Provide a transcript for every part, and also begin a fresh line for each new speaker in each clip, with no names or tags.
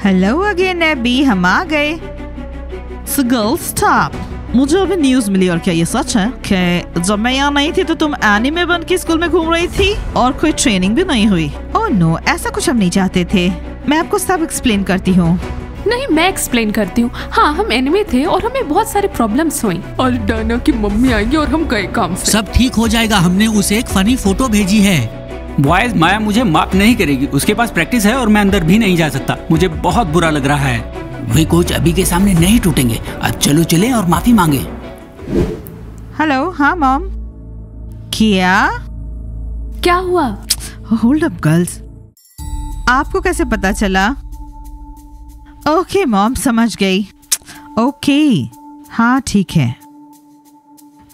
Hello again AB, हम आ गए। So girls, stop. मुझे अभी न्यूज मिली और क्या ये सच है कि जब मैं यहाँ नहीं थी तो तुम एनिमे बन के स्कूल में घूम रही थी और कोई ट्रेनिंग भी नहीं हुई? ओह नो, ऐसा कुछ हम नहीं चाहते थे। मैं आपको सब एक्सप्लेन करती हूँ।
नहीं, मैं एक्सप्लेन करती हूँ। हाँ, हम एनिमे थे और हमें बहुत सारे प्रॉब्लम्स हुई और डायना की मम्मी आएंगी और हम गए काम से।
सब ठीक हो जाएगा, हमने उसे एक फनी फोटो भेजी है।
बॉयज, माया मुझे माफ नहीं करेगी, उसके पास प्रैक्टिस है और मैं अंदर भी नहीं जा सकता। मुझे बहुत बुरा लग रहा है।
वे कोच अभी के सामने नहीं टूटेंगे। अब चलो चलें और माफी मांगे।
हेलो, हाँ मॉम। क्या
हुआ?
होल्ड अप गर्ल्स, आपको कैसे पता चला? ओके मॉम, समझ गई। ओके, हाँ ठीक है।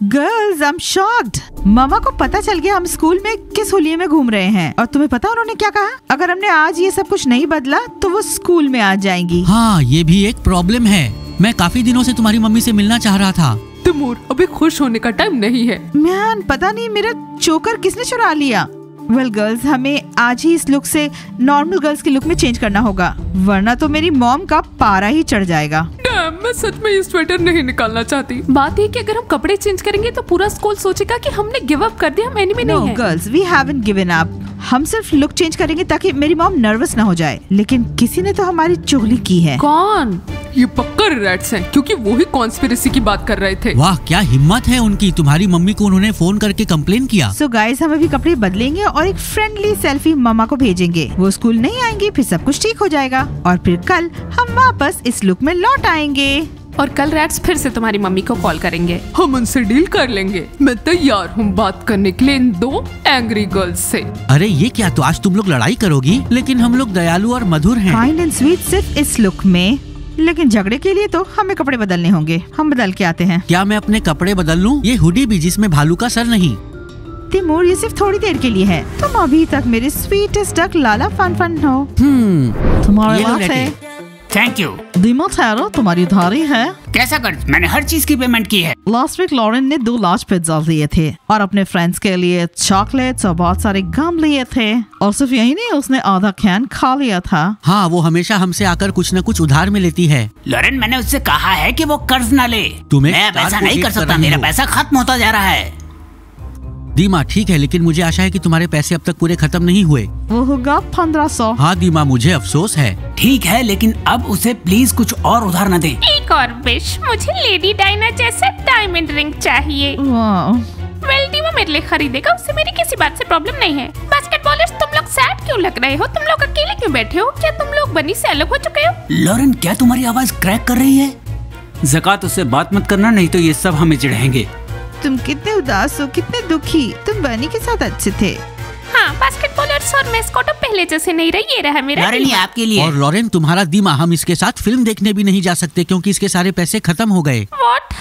Girls, I am shocked. मामा को पता चल गया हम स्कूल में किस होलिये में घूम रहे हैं। और तुम्हें पता उन्होंने क्या कहा? अगर हमने आज ये सब कुछ नहीं बदला तो वो स्कूल में आ जाएंगी।
हाँ, ये भी एक प्रॉब्लम है। मैं काफी दिनों से तुम्हारी मम्मी से मिलना चाह रहा था।
तिमूर, अभी खुश होने का टाइम नहीं है।
मैन, पता नहीं मेरा चोकर किसने चुरा लिया। वेल गर्ल्स, हमें आज ही इस लुक से नॉर्मल गर्ल्स के लुक में चेंज करना होगा, वरना तो मेरी मॉम का पारा ही चढ़ जाएगा।
मैं सच में ये स्वेटर नहीं निकालना चाहती। बात है कि अगर हम कपड़े चेंज करेंगे तो पूरा स्कूल सोचेगा कि हमने गिव अप कर दिया, हम एनिमे नहीं है।
Girls, we haven't given up. हम सिर्फ लुक चेंज करेंगे ताकि मेरी मॉम नर्वस ना हो जाए। लेकिन किसी ने तो हमारी चुगली की है।
कौन? ये पक्का रैट्स हैं, क्योंकि वो ही कॉन्स्पिरेसी की बात कर रहे थे।
वाह, क्या हिम्मत है उनकी। तुम्हारी मम्मी को उन्होंने फोन करके कंप्लेन किया।
सो गाइस, हम अभी कपड़े बदलेंगे और एक फ्रेंडली सेल्फी मामा को भेजेंगे। वो स्कूल नहीं आएंगी, फिर सब कुछ ठीक हो जाएगा और फिर कल हम वापस इस लुक में लौट आएंगे।
और कल रैट्स फिर से तुम्हारी मम्मी को कॉल करेंगे। हम उनसे डील कर लेंगे। मैं तैयार हूँ बात करने के लिए इन दो एंग्री गर्ल्स से।
अरे ये क्या, तो आज तुम लोग लड़ाई करोगी? लेकिन हम लोग दयालु और मधुर हैं।
काइंड एंड स्वीट सिर्फ इस लुक में, लेकिन झगड़े के लिए तो हमें कपड़े बदलने होंगे। हम बदल के आते हैं।
क्या मैं अपने कपड़े बदल लूं? ये हुडी भी जिसमें भालू का सर नहीं।
तिमूर, ये सिर्फ थोड़ी देर के लिए है। तुम अभी तक मेरे स्वीटेस्ट डक लाला फन हो। तुम्हारे पास है।
Thank you.
दिमा ठहरो, तुम्हारी उधारी है।
कैसा कर? मैंने हर चीज की पेमेंट की है।
लास्ट वीक लॉरेन ने 2 लार्ज पिज्जा लिए थे और अपने फ्रेंड्स के लिए चॉकलेट्स और बहुत सारे गम लिए थे। और सिर्फ यही नहीं, उसने आधा कैन खा लिया था।
हाँ, वो हमेशा हमसे आकर कुछ न कुछ उधार में लेती है।
लॉरेन, मैंने उससे कहा है कि वो कर्ज न ले।
तुम्हें
मैं पैसा नहीं कर सकता, मेरा पैसा खत्म होता जा रहा है।
दीमा, ठीक है, लेकिन मुझे आशा है कि तुम्हारे पैसे अब तक पूरे खत्म नहीं हुए।
वो होगा 1500।
हाँ दीमा, मुझे अफसोस है।
ठीक है, लेकिन अब उसे प्लीज कुछ और उधार न दे।
एक और विश, मुझे लेडी डायना जैसा डायमंड रिंग चाहिए। वेल, दीमा मेरे लिए खरीदेगा, उससे मेरी किसी बात से प्रॉब्लम नहीं है। बास्केटबॉलर्स, तुम लोग सैड क्यों लग रहे हो? तुम लोग अकेले क्यों बैठे हो? क्या तुम लोग बनी से अलग हो चुके हो?
लॉरेन, क्या तुम्हारी आवाज क्रैक कर रही है?
ज़कात, उससे बात मत करना, नहीं तो ये सब हमें चिढ़ाएंगे।
तुम कितने उदास हो, कितने दुखी। तुम बनी के साथ अच्छे थे।
हाँ, बास्केटबॉलर्स और मैस्कॉट पहले जैसे नहीं रही। ये रहा मेरा
लॉरेन, ये आपके लिए।
और लॉरेन, तुम्हारा दीमा, हम इसके साथ फिल्म देखने भी नहीं जा सकते क्योंकि इसके सारे पैसे खत्म हो गए।
व्हाट?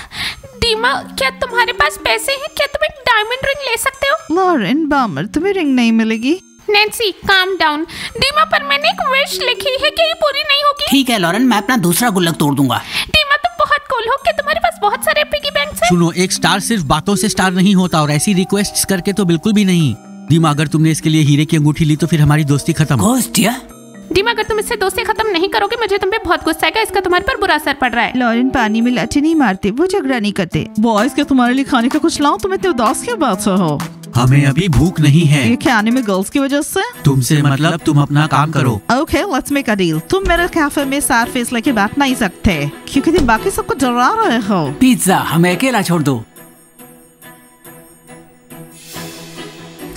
दीमा, क्या तुम्हारे पास पैसे हैं? क्या तुम एक डायमंड रिंग ले सकते हो?
लॉरेन बामर, तुम्हें रिंग नहीं मिलेगी।
Nancy, calm down. दीमा, पर मैंने एक विश लिखी है कि ये पूरी नहीं होगी।
ठीक है लॉरेन, मैं अपना दूसरा गुल्लक तोड़ दूंगा।
दीमा, तुम बहुत कूल हो। क्या तुम्हारे पास बहुत सारे पिगी बैंक्स हैं?
सुनो, एक स्टार सिर्फ बातों से स्टार नहीं होता और ऐसी रिक्वेस्ट्स करके तो बिल्कुल भी नहीं। दीमा, अगर तुमने इसके लिए हीरे की अंगूठी ली तो फिर हमारी दोस्ती खत्म।
दीमा, अगर तुम इससे दोस्ती खत्म नहीं करोगे मुझे तुम पे बहुत गुस्सा आएगा। इसका तुम्हारे पर बुरा असर पड़ रहा है।
लॉरेन पानी में लाठी नहीं मारते, वो झगड़ा नहीं करते। बॉयज, क्या तुम्हारे लिए खाने का कुछ लाऊं? तुम इतने उदास क्यों बात हो?
हमें अभी भूख नहीं है।
ये खाने में गर्ल्स की वजह से?
तुमसे मतलब, तुम अपना काम करो।
Okay, let's make a deal. तुम मेरे कैफे में सैड फेस लेके बैठ नहीं सकते क्योंकि तुम बाकी सबको डरा रहे हो।
पिज्जा, हमें अकेला छोड़ दो।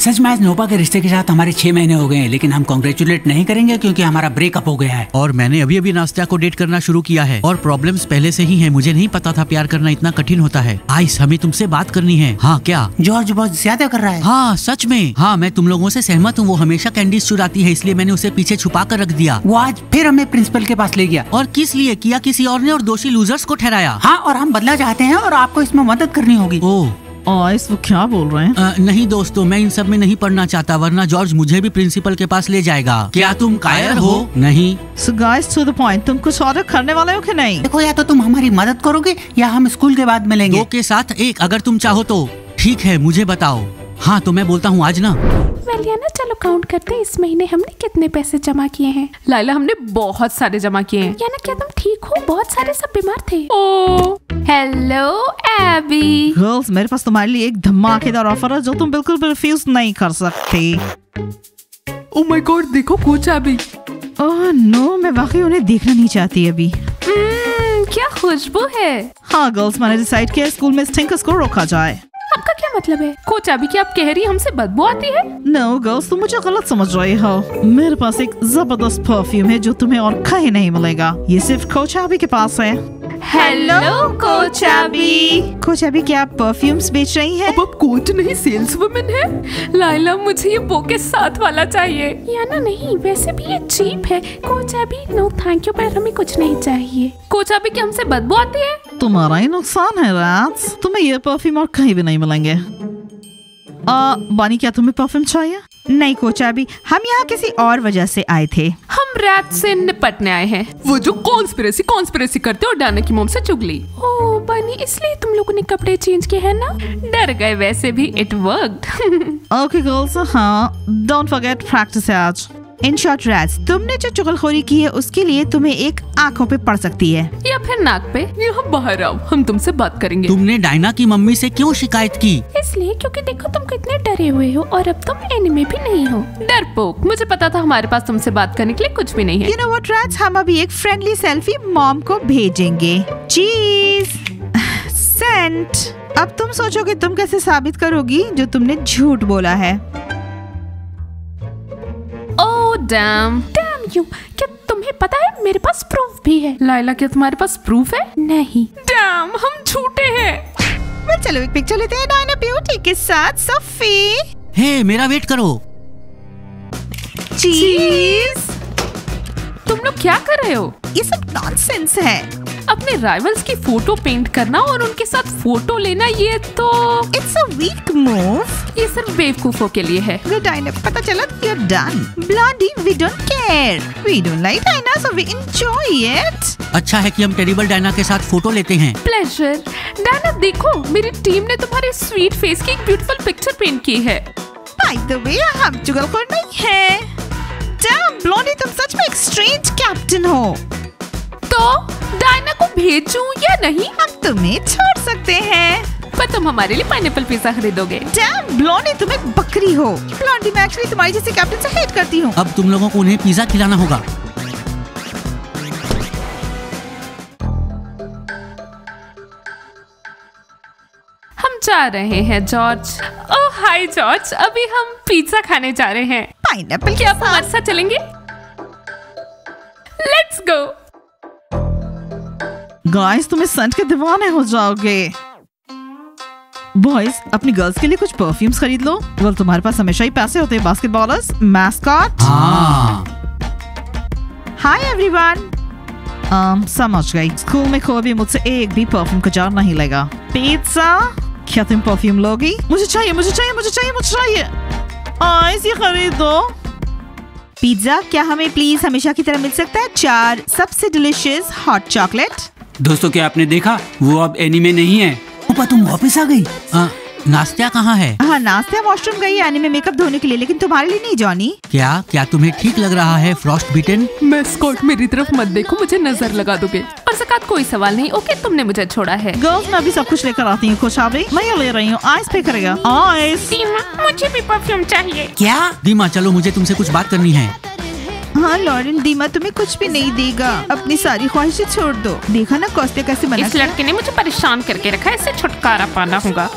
सच में आज नोपा के रिश्ते के साथ हमारे 6 महीने हो गए हैं, लेकिन हम कांग्रेचुलेट नहीं करेंगे क्योंकि हमारा ब्रेकअप हो गया है।
और मैंने अभी अभी नास्ता को डेट करना शुरू किया है और प्रॉब्लम्स पहले से ही हैं। मुझे नहीं पता था प्यार करना इतना कठिन होता है। आइस, हमें तुमसे बात करनी है। हाँ, क्या?
जॉर्ज बहुत ज्यादा कर रहा है।
हाँ सच में। हाँ, मैं तुम लोगों से सहमत हूँ। वो हमेशा कैंडीज चुराती है, इसलिए मैंने उसे पीछे छुपा कर रख दिया।
वो आज फिर हमें प्रिंसिपल के पास ले गया।
और किस लिए किया? किसी और ने, और दोषी लूजर्स को ठहराया।
हाँ, और हम बदला चाहते हैं और आपको इसमें मदद करनी होगी।
ओह,
आइस, वो क्या बोल रहे हैं?
नहीं दोस्तों, मैं इन सब में नहीं पढ़ना चाहता, वरना जॉर्ज मुझे भी प्रिंसिपल के पास ले जाएगा। क्या तुम कायर हो? नहीं।
So guys, to the point, तुम कुछ ऑर्डर करने वाले हो कि नहीं?
देखो, या तो तुम हमारी मदद करोगे या हम स्कूल के बाद मिलेंगे।
2 के साथ 1 अगर तुम चाहो तो। ठीक है, मुझे बताओ। हाँ तो मैं बोलता हूँ आज ना।
वेलियाना चलो काउंट करते हैं इस महीने हमने कितने पैसे जमा किए हैं।
लाइला हमने बहुत सारे जमा किए हैं।
याना क्या तुम ठीक हो? बहुत सारे सब बीमार थे। ओ हेलो एबी।
गर्ल्स, मेरे पास तुम्हारे लिए एक धमाकेदार ऑफर है जो तुम बिल्कुल भी रिफ्यूज नहीं कर सकती।
ओ माय गॉड, देखो कोच एबी।
ओह नो, मैं वाकई उन्हें देखना नहीं चाहती अभी।
क्या खुशबू है।
हाँ गर्ल्स, मैंने डिसाइड किया स्कूल में स्टिंकर्स को रोका जाए।
आपका क्या मतलब है?
कोच एबी, क्या आप कह रही हैं हमसे बदबू आती है?
नो गर्ल्स, तुम मुझे गलत समझ रहे हो। मेरे पास एक जबरदस्त परफ्यूम है जो तुम्हें और कहीं नहीं मिलेगा। ये सिर्फ कोच एबी के पास है।
Hello coach AB.
Coach AB, क्या आप परफ्यूम्स बेच रही हैं?
अब आप कोच नहीं सेल्स वुमेन है। लाइला, मुझे ये बो के साथ वाला चाहिए।
याना नहीं, वैसे भी ये चीप है। Coach AB, no thank you, पर हमें कुछ नहीं चाहिए।
कोच एबी, क्या हमसे बदबू आती है?
तुम्हारा ही नुकसान है राज, तुम्हें ये परफ्यूम और कहीं भी नहीं मिलेंगे। बानी, क्या तुम्हें परफ्यूम चाहिए? नहीं कोच एबी, हम यहाँ किसी और वजह से आए थे।
हम रैट से निपटने आए हैं। वो जो कॉन्स्पिरेसी करते और डायना की मोम से चुगली।
ओह बनी, इसलिए तुम लोगों ने कपड़े चेंज किए हैं ना?
डर गए, वैसे भी इट वर्कड।
ओके गर्ल्स, हाँ डोंट फॉरगेट प्रैक्टिस है आज। इन शॉर्ट राज, तुमने जो चुगलखोरी की है उसके लिए तुम्हें एक आंखों पे पड़ सकती है
या फिर नाक पे। यहाँ बाहर आओ, हम तुमसे बात करेंगे।
तुमने डायना की मम्मी से क्यों शिकायत की?
इसलिए क्योंकि देखो तुम कितने डरे हुए हो और अब तुम एनिमे भी नहीं हो।
डरपोक, मुझे पता था हमारे पास तुमसे बात करने के लिए कुछ भी नहीं है।
यू नो व्हाट राज, हम अभी एक फ्रेंडली सेल्फी मॉम को भेजेंगे। चीज सेंट। अब तुम सोचोगे तुम कैसे साबित करोगी जो तुमने झूठ बोला है।
ओह डैम
यू, क्या तुम्हें पता है मेरे पास प्रूफ भी है।
लाइला, क्या तुम्हारे पास प्रूफ है?
नहीं।
डैम, हम झूठे हैं।
चलो एक पिक्चर लेते हैं डायना ब्यूटी के साथ। सोफी,
हे मेरा वेट करो।
चीज,
तुम लोग क्या कर रहे हो?
ये सब नॉनसेंस है।
अपने राइवल्स की फोटो पेंट करना और उनके साथ फोटो लेना, ये तो
इट्स अ वीक मूव।
ये सिर्फ बेवकूफों के लिए है।
गुड डायना, पता चला you are done. Bloody, we don't care, we don't like Diana so we enjoy it.
अच्छा है कि हम टेरिबल डायना के साथ फोटो लेते हैं।
प्लेजर। डायना देखो, मेरी टीम ने तुम्हारे स्वीट फेस की एक ब्यूटीफुल पिक्चर पेंट की है।
बाय द वे, हम चुगलखोर नहीं है। डैम ब्लॉन्डी, तुम सच में एक स्ट्रेंज कैप्टन हो।
तो डायना को भेजूं या नहीं?
हम तुम्हें छोड़ सकते हैं,
पर तुम हमारे लिए पाइनएप्पल पिज़्ज़ा खरीदोगे।
डैम ब्लॉन्डी, तुम एक बकरी हो। ब्लॉन्डी, मैं एक्चुअली तुम्हारी जैसे कैप्टन से हेट करती हूँ।
अब तुम लोगों को उन्हें पिज्जा खिलाना होगा।
हम जा रहे हैं जॉर्ज। ओह हाय जॉर्ज, अभी हम पिज़्ज़ा खाने जा रहे हैं।
पाइनएप्पल,
क्या आप हमारे साथ चलेंगे? Let's go.
गाइस, तुम इस सेंट के दीवाने हो जाओगे। बॉयज, अपनी गर्ल्स के लिए कुछ परफ्यूम्स खरीद लो। वेल, तुम्हारे पास हमेशा ही पैसे होते हैं। Basketballers, mascot. Hi everyone. समझ गई। स्कूल में कोई भी मुझसे एक भी परफ्यूम का जार नहीं लेगा। पिज़्ज़ा, क्या तुम परफ्यूम लोगी? मुझे चाहिए, मुझे चाहिए, मुझे चाहिए, मुझे चाहिए। इसे खरीद दो। पिज़्ज़ा, क्या हमें प्लीज हमेशा की तरह मिल सकता है 4 सबसे डिलीशियस हॉट चॉकलेट?
दोस्तों, क्या आपने देखा? वो अब एनीमे नहीं है।
पापा, तुम वापस आ गई?
नास्तिया कहाँ है?
हाँ, नास्तिया वॉशरूम गई है में मेकअप धोने के लिए, लेकिन तुम्हारे लिए नहीं जॉनी।
क्या तुम्हें ठीक लग रहा है फ्रॉस्ट बीटन?
मैस्कॉट, मेरी तरफ मत देखो, मुझे नजर लगा दोगे। और ज़कात कोई सवाल नहीं। ओके, तुमने मुझे छोड़ा है।
गर्ल्स, मैं अभी सब कुछ लेकर आती हूँ। खुश आ गई, मैं ये ले रही हूँ। आइस पे करेगा। आइस।
दीमा, मुझे भी परफ्यूम चाहिए।
क्या? दीमा, चलो मुझे तुमसे कुछ बात करनी है।
हाँ लॉरेन, दीमा तुम्हें कुछ भी नहीं देगा। अपनी सारी ख्वाहिशें छोड़ दो। देखा ना कॉस्टे कैसे बना।
इस लड़के ने मुझे परेशान करके रखा है, इससे छुटकारा पाना होगा।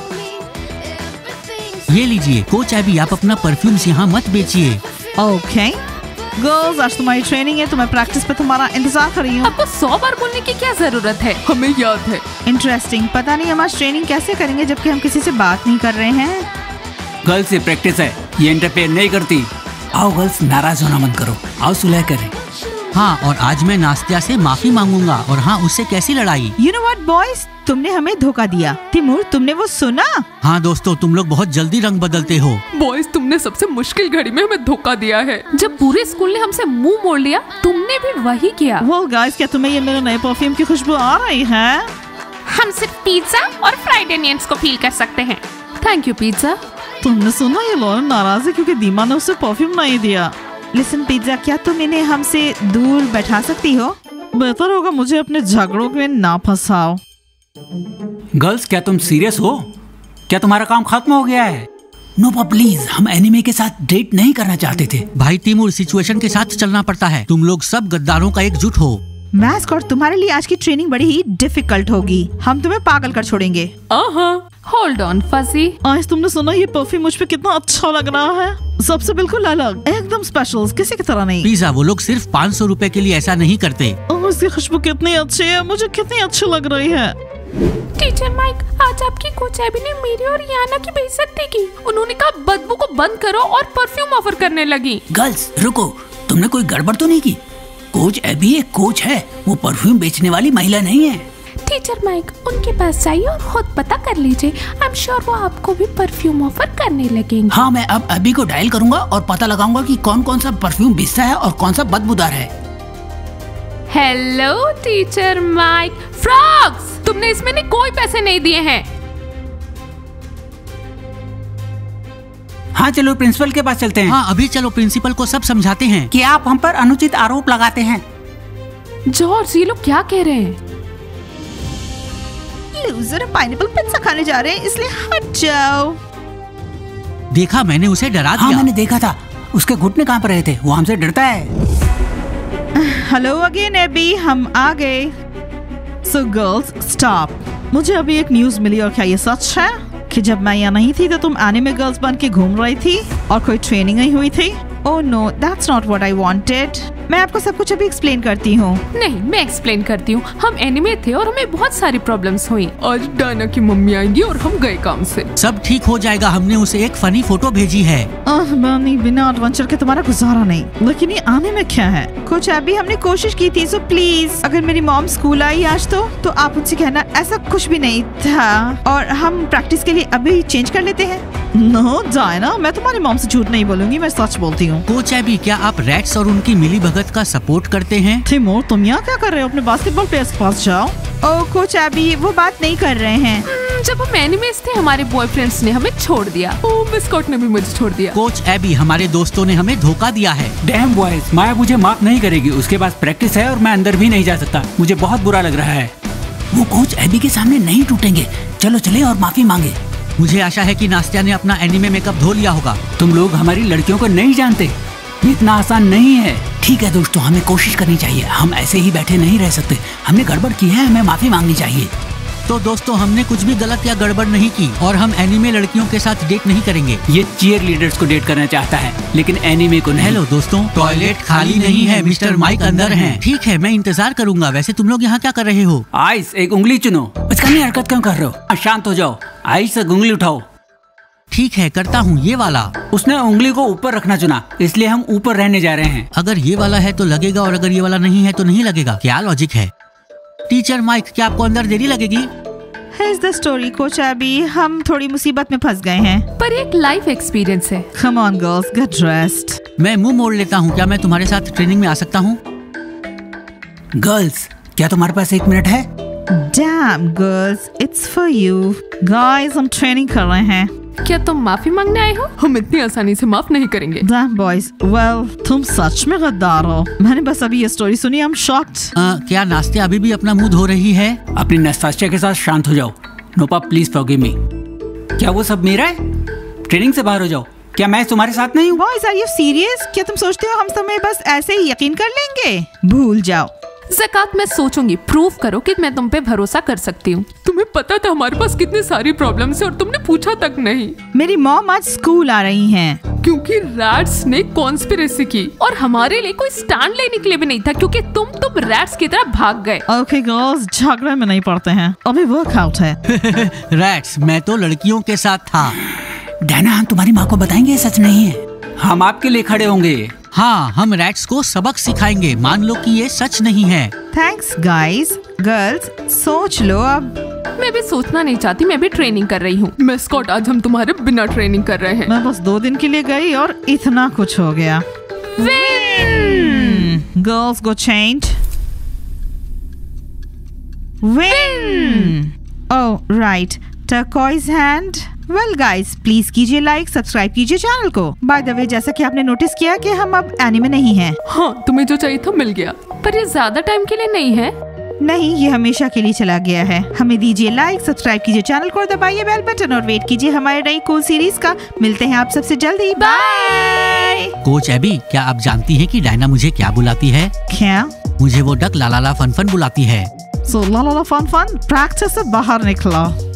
ये लीजिए कोच एबी, आप अपना परफ्यूम्स यहाँ मत बेचिए।
ओके गर्ल्स, आज तुम्हारी ट्रेनिंग है तो मैं प्रैक्टिस पे तुम्हारा इंतजार कर रही हूँ।
आपको 100 बार बोलने की क्या जरूरत है? हमें याद है।
इंटरेस्टिंग। पता नहीं हम आज ट्रेनिंग कैसे करेंगे जबकि हम किसी से बात नहीं कर रहे हैं।
गर्ल्स से प्रैक्टिस है, ये इंटरफेयर नहीं करती।
आओ गर्ल्स, नाराज होना मत करो। आओ सुलह करें।
हाँ, और आज मैं नास्तिया से माफी मांगूंगा। और हाँ, उससे कैसी लड़ाई?
यू नो व्हाट बॉयज, तुमने हमें धोखा दिया। तिमूर, तुमने वो सुना?
हाँ दोस्तों, तुम लोग बहुत जल्दी रंग बदलते हो।
बॉयज, तुमने सबसे मुश्किल घड़ी में हमें धोखा दिया है। जब पूरे स्कूल ने हमसे मुंह मोड़ लिया, तुमने भी वही किया।
वो गाइस, क्या तुम्हें ये मेरे नए परफ्यूम की खुशबू आ रही है?
हम सिर्फ पिज़्ज़ा और फ्राइड अनियंस को फील कर सकते हैं।
Thank you pizza.
तुमने सुना ये लॉरेन नाराज है क्योंकि दीमा ने उसे परफ्यूम नहीं दिया। लिसन पिज्जा, क्या तुम इन्हें हमसे दूर बैठा सकती हो? बेहतर होगा मुझे अपने झगड़ों में ना फंसाओ।
गर्ल्स, क्या तुम सीरियस हो? क्या तुम्हारा काम खत्म हो गया है? नोपा प्लीज, हम एनिमे के साथ डेट नहीं करना चाहते थे।
भाई तिमूर, सिचुएशन के साथ चलना पड़ता है। तुम लोग सब गद्दारों का एकजुट हो।
मैस्कॉट, तुम्हारे लिए आज की ट्रेनिंग बड़ी ही डिफिकल्ट होगी। हम तुम्हें पागल कर छोड़ेंगे।
Hold on fuzzy.
आज तुमने सुना ये परफ्यूम मुझ पे कितना अच्छा लग रहा है? सबसे बिल्कुल अलग, एकदम स्पेशल, किसी की तरह नहीं।
पिज्जा, वो लोग सिर्फ 500 रुपए के लिए ऐसा नहीं करते।
इसकी खुशबू कितनी अच्छी है, मुझे कितनी अच्छी लग रही है।
टीचर माइक, आज आपकी कोच एबी ने मेरी और याना की बेइज्जती की। उन्होंने कहा बदबू को बंद करो और परफ्यूम ऑफर करने लगी।
गर्ल्स रुको, तुमने कोई गड़बड़ तो नहीं की? कोच एबी एक कोच है, वो परफ्यूम बेचने वाली महिला नहीं है।
टीचर माइक, उनके पास जाइए और खुद पता कर लीजिए। आई एम श्योर वो आपको भी परफ्यूम ऑफर करने लगेंगे।
हाँ, मैं अब एबी को डायल करूंगा और पता लगाऊंगा कि कौन कौन सा परफ्यूम बेचता है और कौन सा बदबूदार है।
Hello teacher mic. फ्रॉग्स, तुमने इसमें ने कोई पैसे नहीं दिए हैं।
हाँ चलो प्रिंसिपल के पास चलते हैं।
हाँ अभी चलो, प्रिंसिपल को सब समझाते हैं
कि आप हम पर अनुचित आरोप लगाते हैं।
जॉर्ज, ये लोग क्या कह रहे हैं?
लूजर पाइनएप्पल पिज़्ज़ा खाने जा रहे हैं, इसलिए हट जाओ।
देखा, मैंने उसे डरा दिया।
हाँ मैंने देखा था, उसके घुटने कांप रहे थे, वो हमसे डरता है।
हेलो अगेन एबी, हम आ गए। सो गर्ल्स स्टॉप, मुझे अभी एक न्यूज मिली और क्या ये सच है कि जब मैं यहाँ नहीं थी तो तुम एनिमे गर्ल्स बन के घूम रही थी और कोई ट्रेनिंग नहीं हुई थी? Oh no, that's not what I wanted. मैं आपको सब कुछ अभी एक्सप्लेन करती हूँ।
नहीं, मैं एक्सप्लेन करती हूँ। हम एनिमे थे और हमें बहुत सारी प्रॉब्लम्स हुई। आज डायना की मम्मी आएंगी और हम गए काम से।
सब ठीक हो जाएगा, हमने उसे एक फनी फोटो भेजी है।
बनी, बिना एडवेंचर के तुम्हारा गुजारा नहीं। लेकिन ये आने में क्या है? कुछ अभी हमने कोशिश की थी, सो प्लीज अगर मेरी मॉम स्कूल आई आज तो आप उनसे कहना ऐसा कुछ भी नहीं था और हम प्रैक्टिस के लिए अभी चेंज कर लेते हैं। नो डायना, मैं तुम्हारी मॉम से झूठ नहीं बोलूंगी, मैं सच बोलती हूँ।
कोच एबी, क्या आप रैट्स और उनकी मिली भगत का सपोर्ट करते हैं?
तिमोर, तुम यहाँ क्या कर रहे हो? अपने बास्केटबॉल प्लेयर्स के पास जाओ। ओह कोच एबी, वो बात नहीं कर रहे हैं।
जब हम एनिमेस थे हमारे बॉयफ्रेंड्स ने हमें छोड़ दिया। ओह, मिस्कॉट ने भी मुझे छोड़ दिया।
कोच एबी, हमारे दोस्तों ने हमें धोखा दिया है।
डैम बॉयज, माया मुझे माफ नहीं करेगी। उसके पास प्रैक्टिस है और मैं अंदर भी नहीं जा सकता। मुझे बहुत बुरा लग रहा है। वो कोच एबी के सामने नहीं टूटेंगे। चलो चले और माफी मांगे।
मुझे आशा है कि नास्तिया ने अपना एनिमे मेकअप धो लिया होगा।
तुम लोग हमारी लड़कियों को नहीं जानते, इतना आसान नहीं है। ठीक है दोस्तों, हमें कोशिश करनी चाहिए। हम ऐसे ही बैठे नहीं रह सकते। हमने गड़बड़ की है, हमें माफी मांगनी चाहिए।
तो दोस्तों, हमने कुछ भी गलत या गड़बड़ नहीं की और हम एनिमे लड़कियों के साथ डेट नहीं करेंगे।
ये चीयर लीडर्स को डेट करना चाहता है लेकिन एनिमे को नहीं।
हेलो दोस्तों, टॉयलेट खाली नहीं है, मिस्टर माइक अंदर हैं। ठीक है, मैं इंतजार करूंगा। वैसे तुम लोग यहाँ क्या कर रहे हो?
आइस, एक उंगली चुनो। बचकानी हरकत क्यों कर रहे हो? शांत हो जाओ। आइस, एक उंगली उठाओ।
ठीक है, करता हूँ। ये वाला।
उसने उंगली को ऊपर रखना चुना, इसलिए हम ऊपर रहने जा रहे हैं।
अगर ये वाला है तो लगेगा और अगर ये वाला नहीं है तो नहीं लगेगा। क्या लॉजिक है? टीचर माइक, क्या आपको अंदर देरी लगेगी?
Here's the story, coach AB, हम थोड़ी मुसीबत में फंस गए हैं।
पर एक लाइफ एक्सपीरियंस है।
Come on girls, get dressed.
मैं मुंह मोड़ लेता हूँ। क्या मैं तुम्हारे साथ ट्रेनिंग में आ सकता हूँ?
गर्ल्स, क्या तुम्हारे पास 1 मिनट है?
Damn girls, it's for you. Guys, हम ट्रेनिंग कर रहे हैं।
क्या तुम माफी मांगने आए हो? हम इतनी आसानी से माफ नहीं करेंगे।
Damn boys, well, तुम सच में गद्दार हो। मैंने बस अभी ये स्टोरी सुनी, I'm shocked.
क्या नास्तिया अभी भी अपना मुंह धो रही है?
अपनी नस्ताशा के साथ शांत हो जाओ। नोपा प्लीज फॉरगिव मी। क्या वो सब मेरा है? ट्रेनिंग से बाहर हो जाओ। क्या मैं तुम्हारे साथ नहीं हूँ?
Boys, are you serious? क्या तुम सोचते हो हम तुम्हें बस ऐसे ही यकीन कर लेंगे? भूल जाओ।
ज़कात, मैं सोचूंगी। प्रूव करो कि मैं तुम पे भरोसा कर सकती हूँ। तुम्हें पता था हमारे पास कितनी सारी प्रॉब्लम्स है और तुमने पूछा तक नहीं।
मेरी मॉम आज स्कूल आ रही हैं।
क्योंकि रैट्स ने कॉन्स्पिरेसी की और हमारे लिए कोई स्टैंड लेने के लिए भी नहीं था क्योंकि तुम रैट्स की तरह भाग गए।
ओके गर्ल्स, झगड़े में नहीं पड़ते हैं, अभी वर्कआउट है।
रैट्स, मैं तो लड़कियों के साथ था।
डैना, हम तुम्हारी माँ को बताएंगे सच नहीं है। हम आपके लिए खड़े होंगे।
हाँ, हम रैट्स को सबक सिखाएंगे। मान लो कि ये सच नहीं है।
Thanks guys. गर्ल्स, सोच लो अब।
मैं भी सोचना नहीं चाहती, मैं भी ट्रेनिंग कर रही हूँ। मैस्कॉट, आज हम तुम्हारे बिना ट्रेनिंग कर रहे हैं।
मैं बस 2 दिन के लिए गई और इतना कुछ हो गया। Girls go change. Win! Oh, right. Turquoise hand. Well guys, please कीजिए लाइक, सब्सक्राइब कीजिए चैनल को। बाय द वे, जैसा कि आपने नोटिस किया कि हम अब एनीमे नहीं हैं।
हाँ, तुम्हें जो चाहिए था मिल गया, पर ये ज्यादा टाइम के लिए नहीं है।
नहीं, ये हमेशा के लिए चला गया है। हमें दीजिए लाइक, सब्सक्राइब कीजिए चैनल को, दबाइए बेल बटन और वेट कीजिए हमारे नई कूल सीरीज का। मिलते हैं आप सबसे जल्दी। बाय।
कोच एबी, क्या आप जानती हैं कि डायना मुझे क्या बुलाती है?
क्या?
मुझे वो डक लाला फन फन बुलाती है।
सो लाला फन फन, प्रैक्टिस से बाहर निकला।